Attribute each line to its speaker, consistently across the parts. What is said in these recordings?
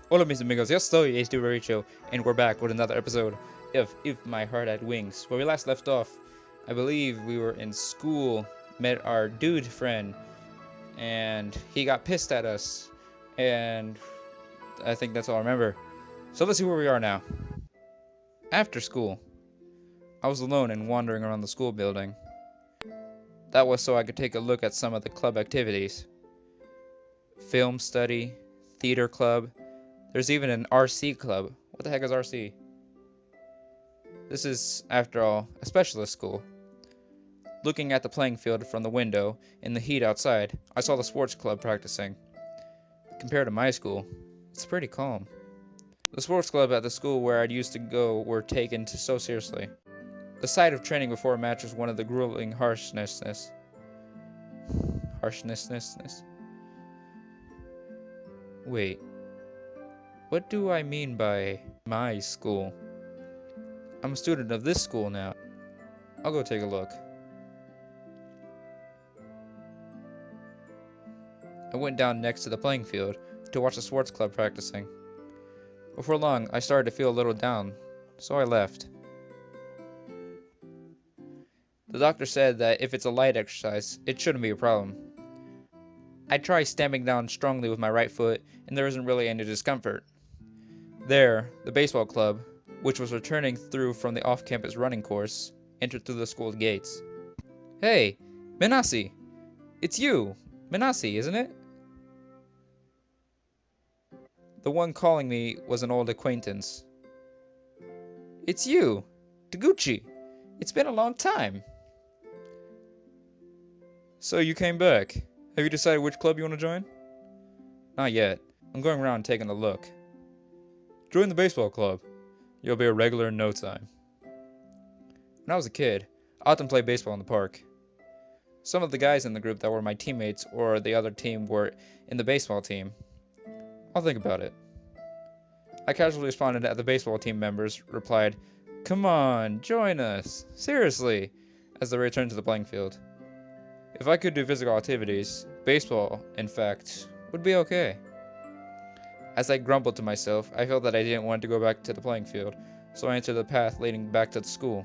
Speaker 1: Hola mis amigos, yo soy H2 Baricho, and we're back with another episode of If My Heart Had Wings. Where we last left off, I believe we were in school, met our dude friend, and he got pissed at us, and I think that's all I remember. So let's see where we are now. After school, I was alone and wandering around the school building. That was so I could take a look at some of the club activities. Film study, theater club, there's even an RC club. What the heck is RC? This is, after all, a specialist school. Looking at the playing field from the window, in the heat outside, I saw the sports club practicing. Compared to my school, it's pretty calm. The sports club at the school where I'd used to go were taken so seriously. The sight of training before a match was one of the grueling harshness. Harshness? Wait, what do I mean by my school? I'm a student of this school now. I'll go take a look. I went down next to the playing field to watch the sports club practicing. Before long, I started to feel a little down, so I left. The doctor said that if it's a light exercise, it shouldn't be a problem. I tried stamping down strongly with my right foot, and there isn't really any discomfort. There, the baseball club, which was returning through from the off-campus running course, entered through the school gates. Hey, Minasi! It's you! Minasi, isn't it? The one calling me was an old acquaintance. It's you! Taguchi! It's been a long time! So you came back. Have you decided which club you want to join? Not yet. I'm going around taking a look. Join the baseball club. You'll be a regular in no time. When I was a kid, I often played baseball in the park. Some of the guys in the group that were my teammates or the other team were in the baseball team. I'll think about it. I casually responded as the baseball team members replied, "Come on, join us. Seriously," as they returned to the playing field. If I could do physical activities, baseball, in fact, would be okay. As I grumbled to myself, I felt that I didn't want to go back to the playing field, so I entered the path leading back to the school.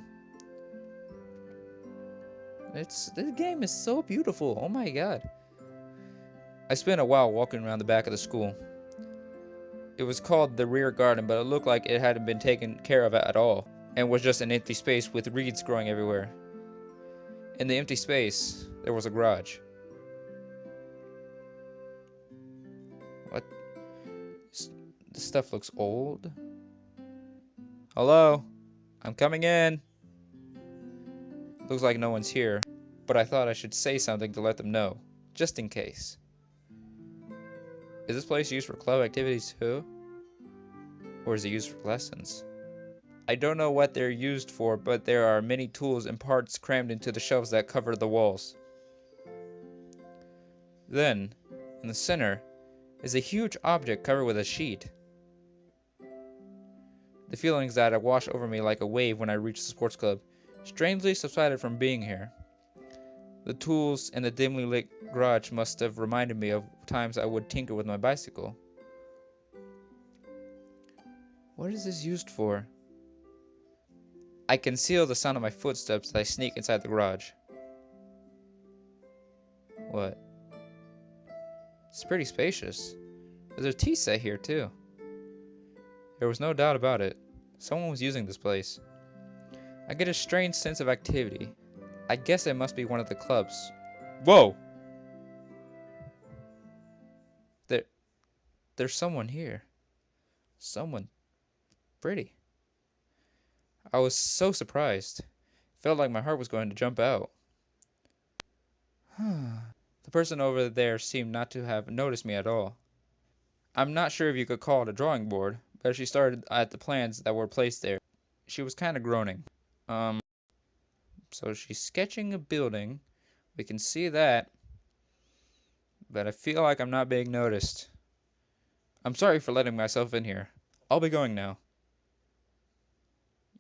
Speaker 1: This game is so beautiful, oh my god. I spent a while walking around the back of the school. It was called the rear garden, but it looked like it hadn't been taken care of at all, and was just an empty space with reeds growing everywhere. In the empty space, there was a garage. What? This stuff looks old. Hello? I'm coming in. Looks like no one's here, but I thought I should say something to let them know, just in case. Is this place used for club activities too? Or is it used for lessons? I don't know what they're used for, but there are many tools and parts crammed into the shelves that cover the walls. Then, in the center, is a huge object covered with a sheet. The feelings that had washed over me like a wave when I reached the sports club strangely subsided from being here. The tools and the dimly lit garage must have reminded me of times I would tinker with my bicycle. What is this used for? I conceal the sound of my footsteps as I sneak inside the garage. What? It's pretty spacious. There's a tea set here too. There was no doubt about it. Someone was using this place. I get a strange sense of activity. I guess it must be one of the clubs. Whoa! There's someone here. Someone pretty. I was so surprised. It felt like my heart was going to jump out. The person over there seemed not to have noticed me at all. I'm not sure if you could call it a drawing board, but she started at the plans that were placed there. She was kind of groaning. Um, so she's sketching a building. We can see that. But I feel like I'm not being noticed. I'm sorry for letting myself in here. I'll be going now.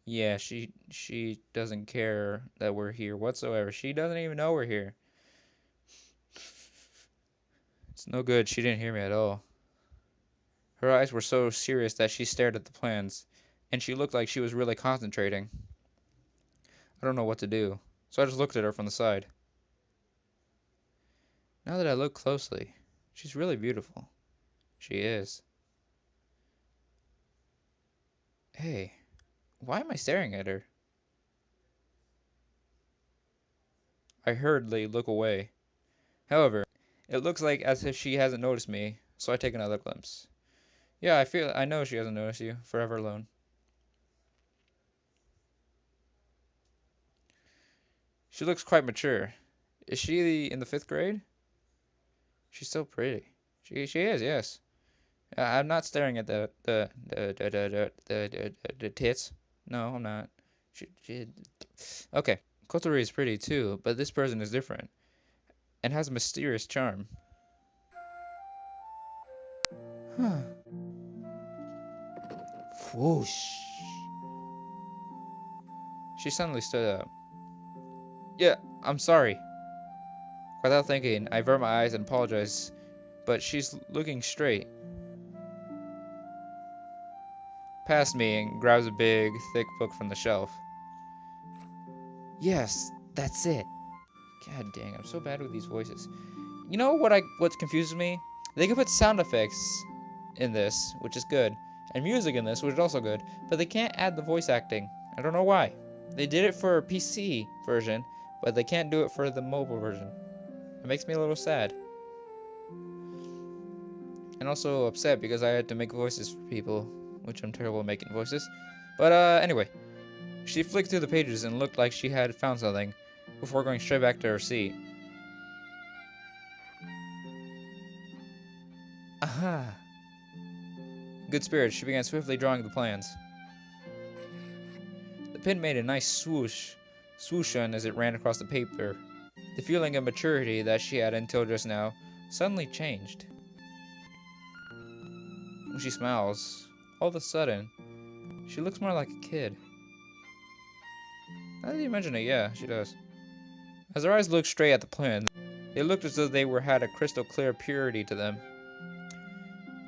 Speaker 1: Yeah, she doesn't care that we're here whatsoever. She doesn't even know we're here. It's no good. She didn't hear me at all. Her eyes were so serious that she stared at the plans, and she looked like she was really concentrating. I don't know what to do, so I just looked at her from the side. Now that I look closely, she's really beautiful. She is. Hey, why am I staring at her? I hurriedly look away. However, it looks like as if she hasn't noticed me, so I take another glimpse. Yeah, I know she hasn't noticed you. Forever alone. She looks quite mature. Is she in the 5th grade? She's so pretty. She is, yes. I'm not staring at the tits. No, I'm not. She okay. Kotori is pretty too, but this person is different and has a mysterious charm. Huh. Whoosh. She suddenly stood up. Yeah, I'm sorry. Without thinking, I avert my eyes and apologize, but she's looking straight past me and grabs a big, thick book from the shelf. Yes, that's it. God dang, I'm so bad with these voices. You know what confuses me? They can put sound effects in this, which is good, and music in this, which is also good, but they can't add the voice acting. I don't know why. They did it for a PC version, but they can't do it for the mobile version. It makes me a little sad. And also upset because I had to make voices for people, which I'm terrible at making voices. But anyway, she flicked through the pages and looked like she had found something before going straight back to her seat. Aha! Good spirits, she began swiftly drawing the plans. The pen made a nice swoosh as it ran across the paper. The feeling of maturity that she had until just now suddenly changed. When she smiles, all of a sudden, she looks more like a kid. Now that you mention it, yeah, she does. As her eyes looked straight at the plans, they looked as though they had a crystal clear purity to them.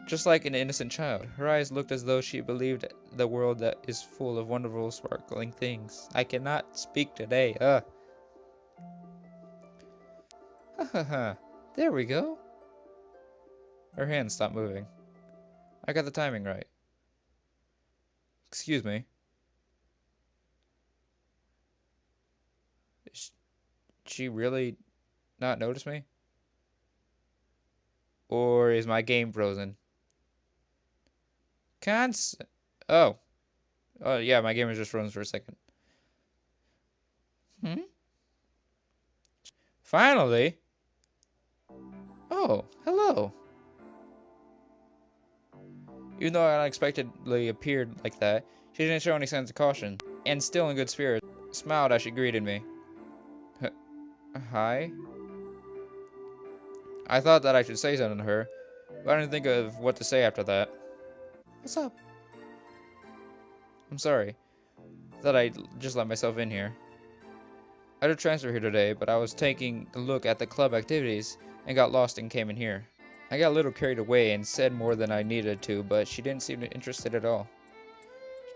Speaker 1: Just like an innocent child, her eyes looked as though she believed the world that is full of wonderful, sparkling things. I cannot speak today, Ha ha ha. There we go. Her hands stopped moving. I got the timing right. Excuse me. She really not notice me? Or is my game frozen? Oh. Oh, yeah, my game was just frozen for a second. Finally? Oh, hello. Even though I unexpectedly appeared like that, she didn't show any signs of caution, and still in good spirits, smiled as she greeted me. Hi? I thought that I should say something to her, but I didn't think of what to say after that. What's up? I'm sorry. Thought I'd just let myself in here. I had a transfer here today, but I was taking a look at the club activities and got lost and came in here. I got a little carried away and said more than I needed to, but she didn't seem interested at all.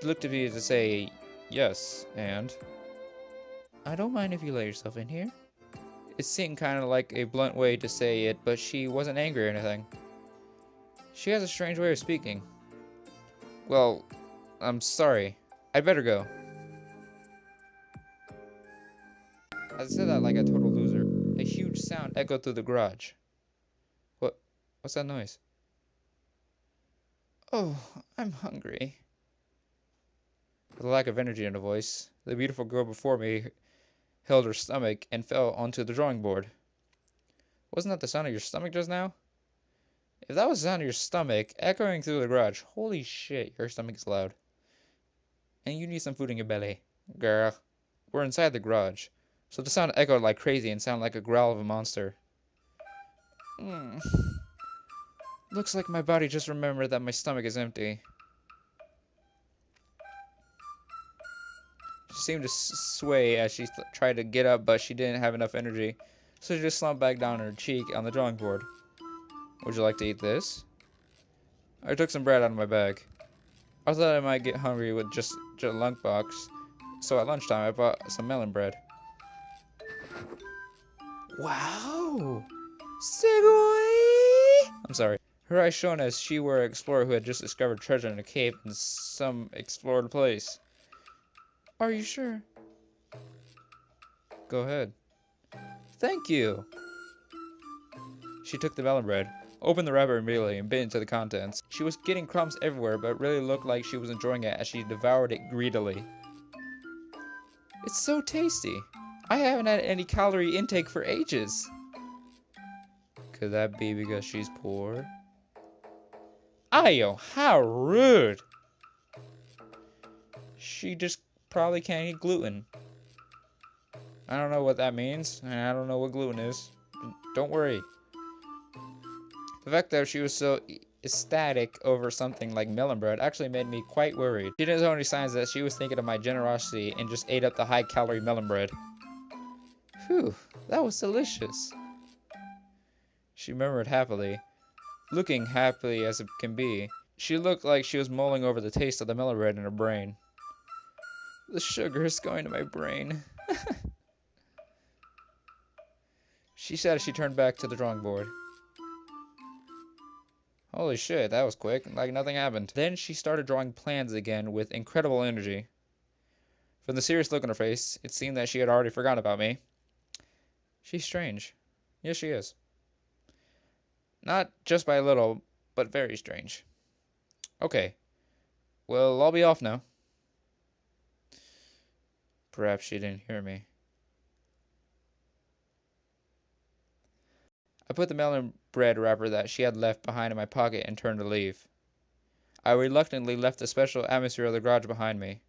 Speaker 1: She looked at me to say yes, and I don't mind if you let yourself in here. It seemed kind of like a blunt way to say it, but she wasn't angry or anything. She has a strange way of speaking. Well, I'm sorry. I'd better go. As I said that like a total loser, a huge sound echoed through the garage. What's that noise? Oh, I'm hungry. With a lack of energy in her voice, the beautiful girl before me held her stomach and fell onto the drawing board. Wasn't that the sound of your stomach just now? If that was the sound of your stomach echoing through the garage, holy shit, your stomach is loud. And you need some food in your belly. Girl, we're inside the garage, so the sound echoed like crazy and sounded like a growl of a monster. Looks like my body just remembered that my stomach is empty. She seemed to sway as she tried to get up, but she didn't have enough energy, so she just slumped back down her cheek on the drawing board. Would you like to eat this? I took some bread out of my bag. I thought I might get hungry with just a lunchbox, so at lunchtime I bought some melon bread. Wow! Sugoi! I'm sorry. Her eyes shone as she were an explorer who had just discovered treasure in a cave in some explored place. Are you sure? Go ahead. Thank you! She took the melon bread, opened the wrapper immediately, and bit into the contents. She was getting crumbs everywhere, but it really looked like she was enjoying it as she devoured it greedily. It's so tasty! I haven't had any calorie intake for ages. Could that be because she's poor? Ayo, how rude! She just probably can't eat gluten. I don't know what that means, and I don't know what gluten is. Don't worry. The fact that she was so ecstatic over something like melon bread actually made me quite worried. She didn't show any signs that she was thinking of my generosity and just ate up the high-calorie melon bread. Phew, that was delicious. She murmured happily, looking happy as it can be. She looked like she was mulling over the taste of the melon bread in her brain. The sugar is going to my brain. She said as she turned back to the drawing board. Holy shit, that was quick, like nothing happened. Then she started drawing plans again with incredible energy. From the serious look on her face, it seemed that she had already forgotten about me. She's strange. Yes, she is. Not just by a little, but very strange. Okay. Well, I'll be off now. Perhaps she didn't hear me. I put the melon bread wrapper that she had left behind in my pocket and turned to leave. I reluctantly left the special atmosphere of the garage behind me.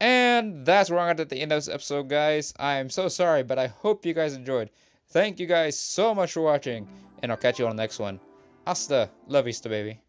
Speaker 1: And that's where I'm at the end of this episode, guys. I am so sorry, but I hope you guys enjoyed. Thank you guys so much for watching, and I'll catch you on the next one. Hasta la vista, baby.